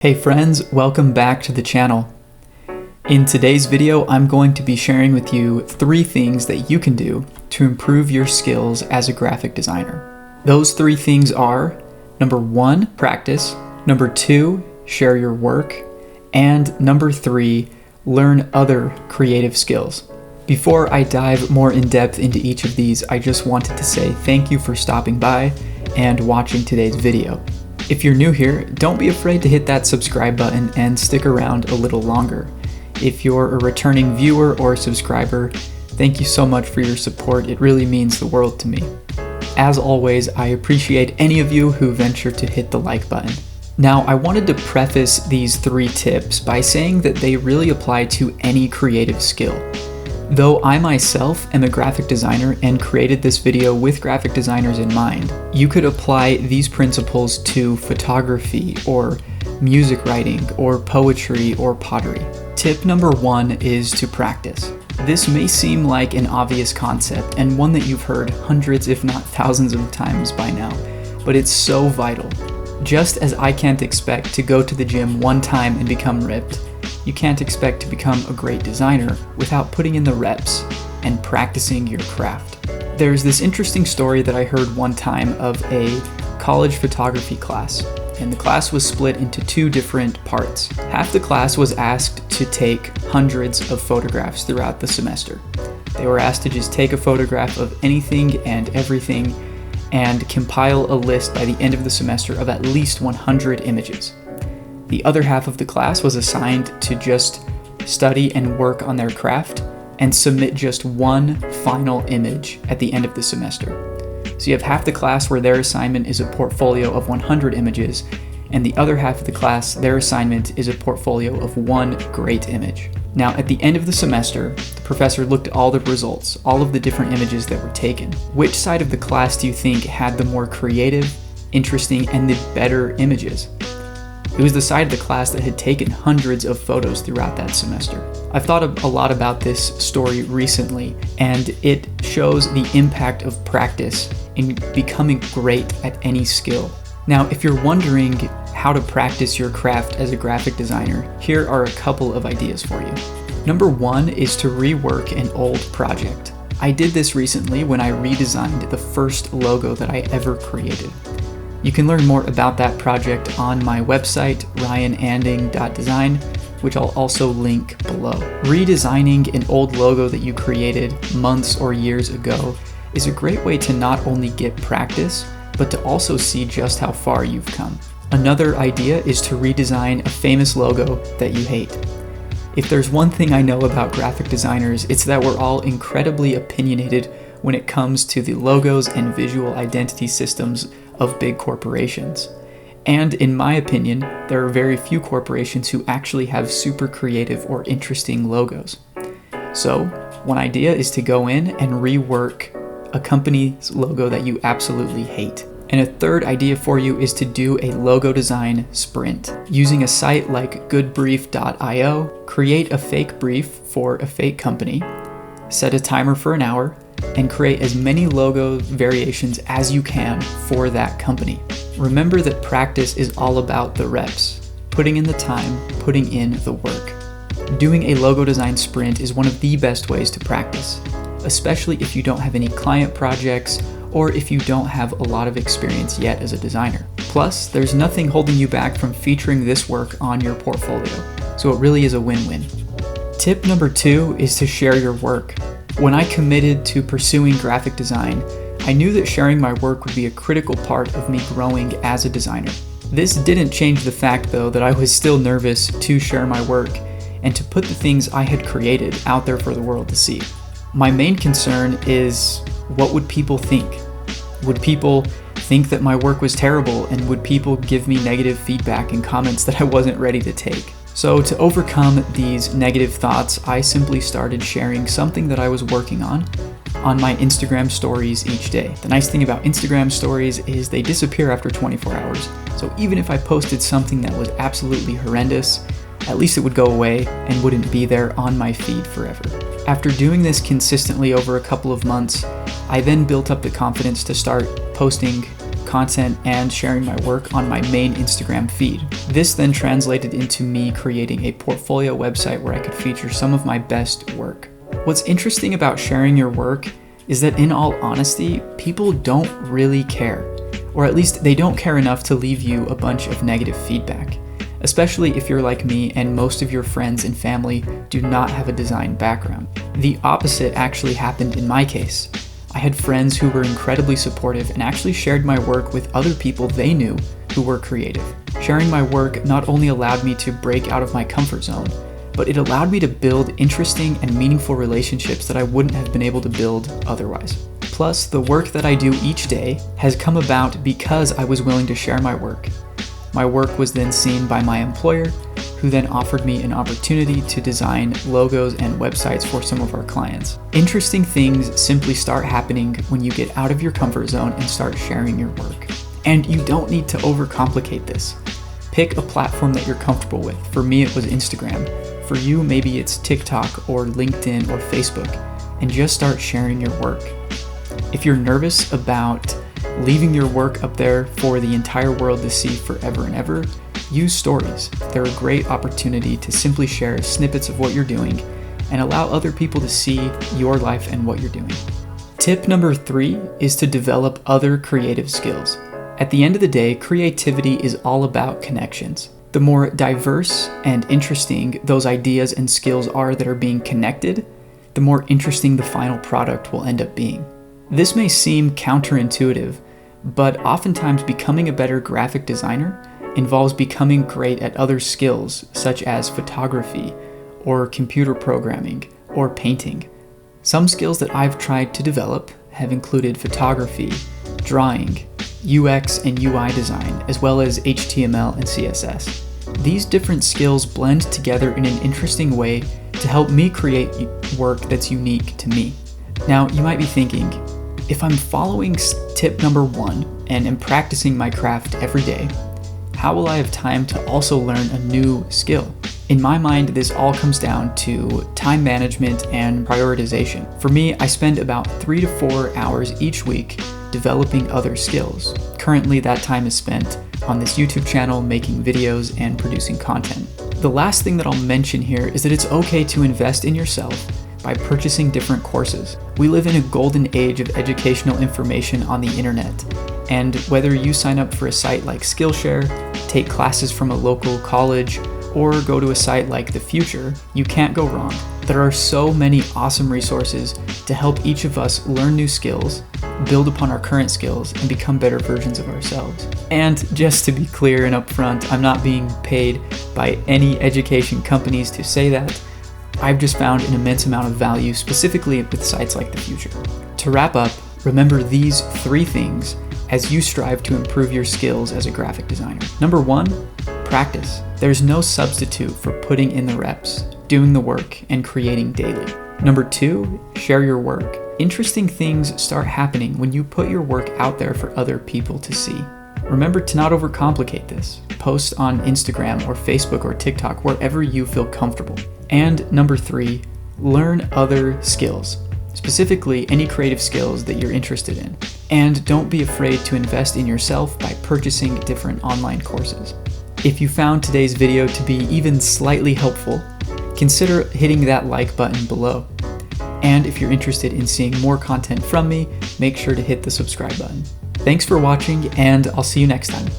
Hey friends, welcome back to the channel. In today's video, I'm going to be sharing with you 3 things that you can do to improve your skills as a graphic designer. Those 3 things are: number 1, practice; number 2, share your work; and number 3, learn other creative skills. Before I dive more in depth into each of these, I just wanted to say thank you for stopping by and watching today's video. If you're new here, don't be afraid to hit that subscribe button and stick around a little longer. If you're a returning viewer or subscriber, thank you so much for your support. It really means the world to me. As always, I appreciate any of you who venture to hit the like button. Now, I wanted to preface these 3 tips by saying that they really apply to any creative skill. Though I myself am a graphic designer and created this video with graphic designers in mind, you could apply these principles to photography or music writing or poetry or pottery. Tip number 1 is to practice. This may seem like an obvious concept and one that you've heard hundreds if not thousands of times by now, but it's so vital. Just as I can't expect to go to the gym one time and become ripped, you can't expect to become a great designer without putting in the reps and practicing your craft. There's this interesting story that I heard one time of a college photography class, and the class was split into 2 different parts. Half the class was asked to take hundreds of photographs throughout the semester. They were asked to just take a photograph of anything and everything and compile a list by the end of the semester of at least 100 images. The other half of the class was assigned to just study and work on their craft and submit just one final image at the end of the semester. So you have half the class where their assignment is a portfolio of 100 images, and the other half of the class, their assignment is a portfolio of 1 great image. Now, at the end of the semester, the professor looked at all the results, all of the different images that were taken. Which side of the class do you think had the more creative, interesting, and the better images? It was the side of the class that had taken hundreds of photos throughout that semester. I've thought a lot about this story recently, and it shows the impact of practice in becoming great at any skill. Now, if you're wondering how to practice your craft as a graphic designer, here are a couple of ideas for you. Number 1 is to rework an old project. I did this recently when I redesigned the first logo that I ever created. You can learn more about that project on my website, ryananding.design, which I'll also link below. Redesigning an old logo that you created months or years ago is a great way to not only get practice, but to also see just how far you've come. Another idea is to redesign a famous logo that you hate. If there's one thing I know about graphic designers, it's that we're all incredibly opinionated when it comes to the logos and visual identity systems of big corporations. And in my opinion, there are very few corporations who actually have super creative or interesting logos. So, one idea is to go in and rework a company's logo that you absolutely hate. And a third idea for you is to do a logo design sprint. Using a site like goodbrief.io, create a fake brief for a fake company, set a timer for an hour, and create as many logo variations as you can for that company. Remember that practice is all about the reps, putting in the time, putting in the work. Doing a logo design sprint is one of the best ways to practice, especially if you don't have any client projects or if you don't have a lot of experience yet as a designer. Plus, there's nothing holding you back from featuring this work on your portfolio, so it really is a win-win. Tip number 2 is to share your work. When I committed to pursuing graphic design, I knew that sharing my work would be a critical part of me growing as a designer. This didn't change the fact, though, that I was still nervous to share my work and to put the things I had created out there for the world to see. My main concern is, what would people think? Would people think that my work was terrible, and would people give me negative feedback and comments that I wasn't ready to take? So to overcome these negative thoughts, I simply started sharing something that I was working on my Instagram stories each day. The nice thing about Instagram stories is they disappear after 24 hours. So even if I posted something that was absolutely horrendous, at least it would go away and wouldn't be there on my feed forever. After doing this consistently over a couple of months, I then built up the confidence to start posting content and sharing my work on my main Instagram feed. This then translated into me creating a portfolio website where I could feature some of my best work. What's interesting about sharing your work is that, in all honesty, people don't really care, or at least they don't care enough to leave you a bunch of negative feedback, especially if you're like me and most of your friends and family do not have a design background. The opposite actually happened in my case. I had friends who were incredibly supportive and actually shared my work with other people they knew who were creative. Sharing my work not only allowed me to break out of my comfort zone, but it allowed me to build interesting and meaningful relationships that I wouldn't have been able to build otherwise. Plus, the work that I do each day has come about because I was willing to share my work. My work was then seen by my employer, who then offered me an opportunity to design logos and websites for some of our clients. Interesting things simply start happening when you get out of your comfort zone and start sharing your work. And you don't need to overcomplicate this. Pick a platform that you're comfortable with. For me, it was Instagram. For you, maybe it's TikTok or LinkedIn or Facebook, and just start sharing your work. If you're nervous about leaving your work up there for the entire world to see forever and ever, use stories. They're a great opportunity to simply share snippets of what you're doing and allow other people to see your life and what you're doing. Tip number 3 is to develop other creative skills. At the end of the day, creativity is all about connections. The more diverse and interesting those ideas and skills are that are being connected, the more interesting the final product will end up being. This may seem counterintuitive, but oftentimes becoming a better graphic designer involves becoming great at other skills such as photography or computer programming or painting. Some skills that I've tried to develop have included photography, drawing, UX and UI design, as well as HTML and CSS. These different skills blend together in an interesting way to help me create work that's unique to me. Now, you might be thinking, if I'm following tip number 1 and am practicing my craft every day, how will I have time to also learn a new skill? In my mind, this all comes down to time management and prioritization. For me, I spend about 3 to 4 hours each week developing other skills. Currently, that time is spent on this YouTube channel, making videos and producing content. The last thing that I'll mention here is that it's okay to invest in yourself by purchasing different courses. We live in a golden age of educational information on the internet, and whether you sign up for a site like Skillshare, take classes from a local college, or go to a site like The Future, you can't go wrong. There are so many awesome resources to help each of us learn new skills, build upon our current skills, and become better versions of ourselves. And just to be clear and upfront, I'm not being paid by any education companies to say that. I've just found an immense amount of value specifically with sites like The Future. To wrap up, remember these 3 things as you strive to improve your skills as a graphic designer. Number 1, practice. There's no substitute for putting in the reps, doing the work, and creating daily. Number 2, share your work. Interesting things start happening when you put your work out there for other people to see. Remember to not overcomplicate this. Post on Instagram or Facebook or TikTok, wherever you feel comfortable. And number 3, learn other skills, specifically any creative skills that you're interested in. And don't be afraid to invest in yourself by purchasing different online courses. If you found today's video to be even slightly helpful, consider hitting that like button below. And if you're interested in seeing more content from me, make sure to hit the subscribe button. Thanks for watching, and I'll see you next time.